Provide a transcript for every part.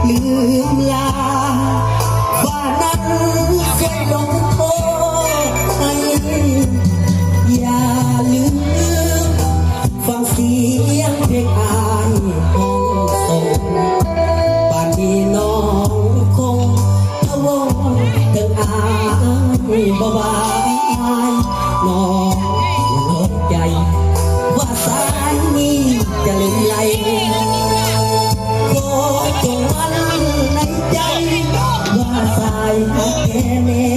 ลืมลาว่านั้นเคยลงโทษให้อย่าลืมฟังเสียงเพลงอ่านห้องส่งป่านนี้น้องคงพะวงถึงอายบ่บายน้องอย่าลดใจว่าสายนี้จะลืมไหลขอจงมันในใจว่าสายแค่แน่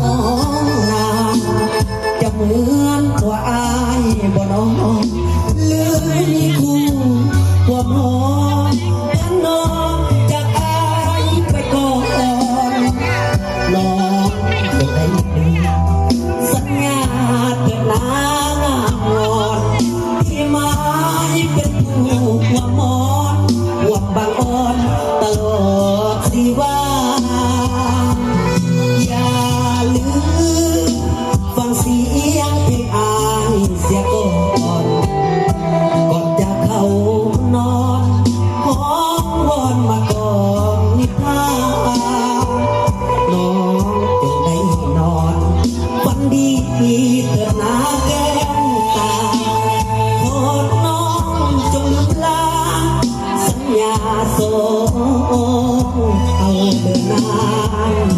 น้องนาจะเหมือนตัวอายบ่น้องหรือมีคู่ความหอมกันน้องจากอายไปก่อนน้องจะได้ดีสัญญาเกิดลางามอนที่ไม้เป็นผู้ว่าหมอนว่าบางอ่อนตลอดสิว่าอย่าลืมฟังเสียงเพลงอายเสียก่อนก่อนจะเข้านอนห้องวอนมาก่อนนิทานน้องจงได้นอนฝันดีเถิดนาแก้วตาขอน้องจงลืมลาสัญญาสองเอาเดินนาน